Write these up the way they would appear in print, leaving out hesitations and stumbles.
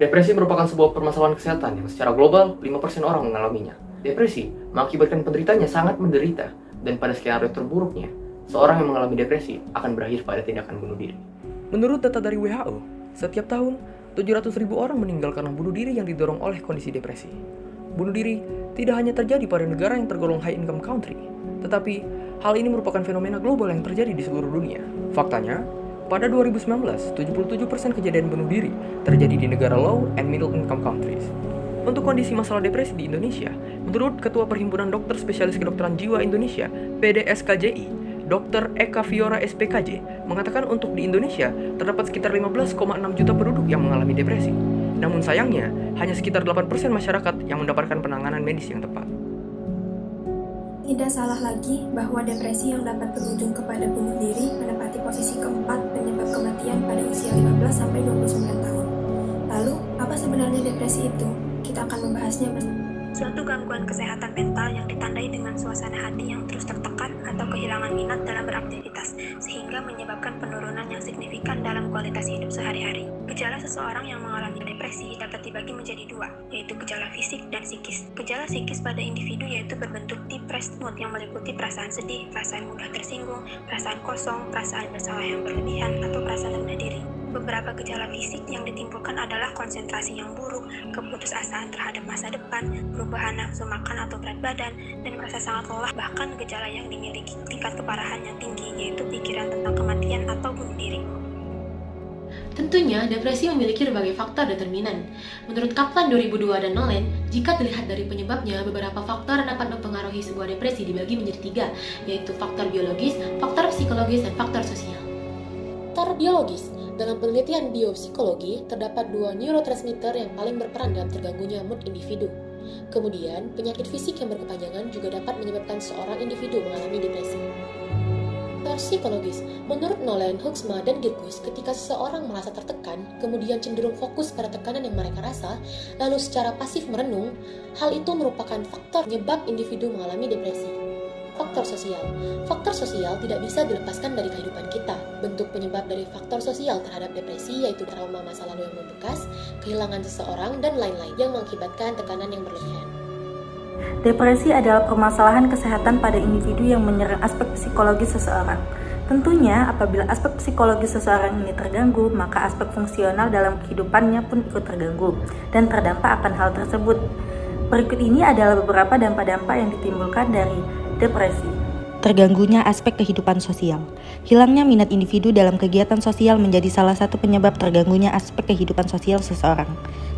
Depresi merupakan sebuah permasalahan kesehatan yang secara global 5% orang mengalaminya. Depresi mengakibatkan penderitanya sangat menderita, dan pada skenario terburuknya, seorang yang mengalami depresi akan berakhir pada tindakan bunuh diri. Menurut data dari WHO, setiap tahun 700.000 orang meninggal karena bunuh diri yang didorong oleh kondisi depresi. Bunuh diri tidak hanya terjadi pada negara yang tergolong high income country, tetapi hal ini merupakan fenomena global yang terjadi di seluruh dunia. Faktanya, pada 2019, 77% kejadian bunuh diri terjadi di negara low and middle income countries. Untuk kondisi masalah depresi di Indonesia, menurut Ketua Perhimpunan Dokter Spesialis Kedokteran Jiwa Indonesia, PDSKJI, Dr. Eka Fiora SPKJ, mengatakan untuk di Indonesia terdapat sekitar 15,6 juta penduduk yang mengalami depresi. Namun sayangnya, hanya sekitar 8% masyarakat yang mendapatkan penanganan medis yang tepat. Tidak salah lagi bahwa depresi yang dapat berujung kepada bunuh diri menempati posisi keempat penyebab kematian pada usia 15-29 tahun. Lalu, apa sebenarnya depresi itu? Kita akan membahasnya bersama. Suatu gangguan kesehatan mental yang ditandai dengan suasana hati yang terus tertekan atau kehilangan minat dalam beraktivitas, sehingga menyebabkan penurunan yang signifikan dalam kualitas hidup sehari-hari. Gejala seseorang yang mengalami depresi dapat dibagi menjadi dua, yaitu gejala fisik dan psikis. Gejala psikis pada individu yaitu berbentuk depressed mood yang meliputi perasaan sedih, perasaan mudah tersinggung, perasaan kosong, perasaan bersalah yang berlebihan, atau perasaan rendah diri. Beberapa gejala fisik yang ditimbulkan adalah konsentrasi yang buruk, keputusasaan terhadap masa depan, perubahan nafsu makan atau berat badan, dan merasa sangat lelah. Bahkan gejala yang dimiliki tingkat keparahan yang tinggi, yaitu pikiran tentang kematian atau bunuh diri. Tentunya, depresi memiliki berbagai faktor determinan. Menurut Kaplan 2002 dan Nolen, jika dilihat dari penyebabnya, beberapa faktor dapat mempengaruhi sebuah depresi dibagi menjadi tiga, yaitu faktor biologis, faktor psikologis, dan faktor sosial. Faktor biologis. Dalam penelitian biopsikologi, terdapat dua neurotransmitter yang paling berperan dalam terganggunya mood individu. Kemudian, penyakit fisik yang berkepanjangan juga dapat menyebabkan seorang individu mengalami depresi. Faktor psikologis. Menurut Nolen, Hoeksma, dan Girkus, ketika seseorang merasa tertekan, kemudian cenderung fokus pada tekanan yang mereka rasa, lalu secara pasif merenung, hal itu merupakan faktor penyebab individu mengalami depresi. Faktor sosial. Faktor sosial tidak bisa dilepaskan dari kehidupan kita. Bentuk penyebab dari faktor sosial terhadap depresi yaitu trauma masa lalu yang membekas, kehilangan seseorang, dan lain-lain yang mengakibatkan tekanan yang berlebihan. Depresi adalah permasalahan kesehatan pada individu yang menyerang aspek psikologis seseorang. Tentunya, apabila aspek psikologis seseorang ini terganggu, maka aspek fungsional dalam kehidupannya pun ikut terganggu dan terdampak akan hal tersebut. Berikut ini adalah beberapa dampak-dampak yang ditimbulkan dari depresi. Terganggunya aspek kehidupan sosial. Hilangnya minat individu dalam kegiatan sosial menjadi salah satu penyebab terganggunya aspek kehidupan sosial seseorang.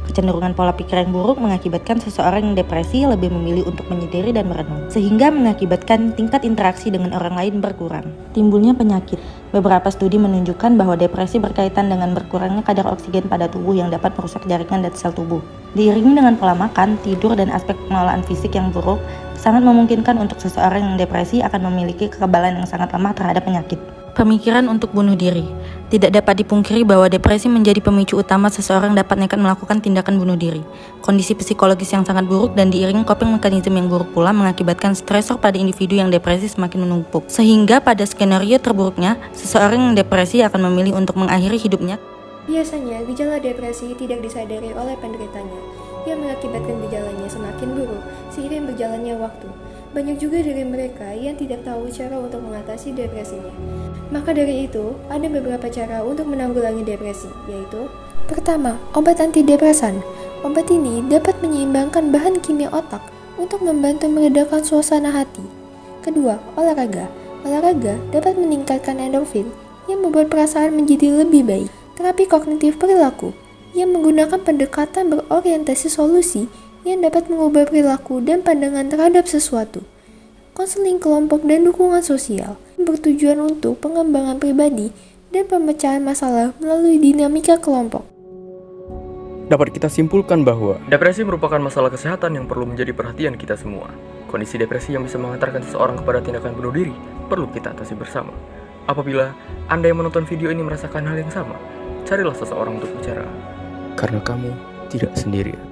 Kecenderungan pola pikir yang buruk mengakibatkan seseorang yang depresi lebih memilih untuk menyendiri dan merenung, sehingga mengakibatkan tingkat interaksi dengan orang lain berkurang. Timbulnya penyakit. Beberapa studi menunjukkan bahwa depresi berkaitan dengan berkurangnya kadar oksigen pada tubuh yang dapat merusak jaringan dan sel tubuh. Diiringi dengan pola makan, tidur, dan aspek pengelolaan fisik yang buruk, sangat memungkinkan untuk seseorang yang depresi akan memiliki kekebalan yang sangat lemah terhadap penyakit. Pemikiran untuk bunuh diri. Tidak dapat dipungkiri bahwa depresi menjadi pemicu utama seseorang dapat nekat melakukan tindakan bunuh diri. Kondisi psikologis yang sangat buruk dan diiringi coping mekanisme yang buruk pula mengakibatkan stresor pada individu yang depresi semakin menumpuk. Sehingga pada skenario terburuknya, seseorang yang depresi akan memilih untuk mengakhiri hidupnya. Biasanya, gejala depresi tidak disadari oleh penderitanya, yang mengakibatkan gejalanya semakin buruk seiring berjalannya waktu. Banyak juga dari mereka yang tidak tahu cara untuk mengatasi depresinya. Maka dari itu, ada beberapa cara untuk menanggulangi depresi, yaitu: pertama, obat antidepresan. Obat ini dapat menyeimbangkan bahan kimia otak untuk membantu meredakan suasana hati. Kedua, olahraga. Olahraga dapat meningkatkan endorfin yang membuat perasaan menjadi lebih baik. Terapi kognitif perilaku yang menggunakan pendekatan berorientasi solusi yang dapat mengubah perilaku dan pandangan terhadap sesuatu. Konseling kelompok dan dukungan sosial bertujuan untuk pengembangan pribadi dan pemecahan masalah melalui dinamika kelompok. Dapat kita simpulkan bahwa depresi merupakan masalah kesehatan yang perlu menjadi perhatian kita semua. Kondisi depresi yang bisa mengantarkan seseorang kepada tindakan bunuh diri perlu kita atasi bersama. Apabila Anda yang menonton video ini merasakan hal yang sama, carilah seseorang untuk bicara. Karena kamu tidak sendirian.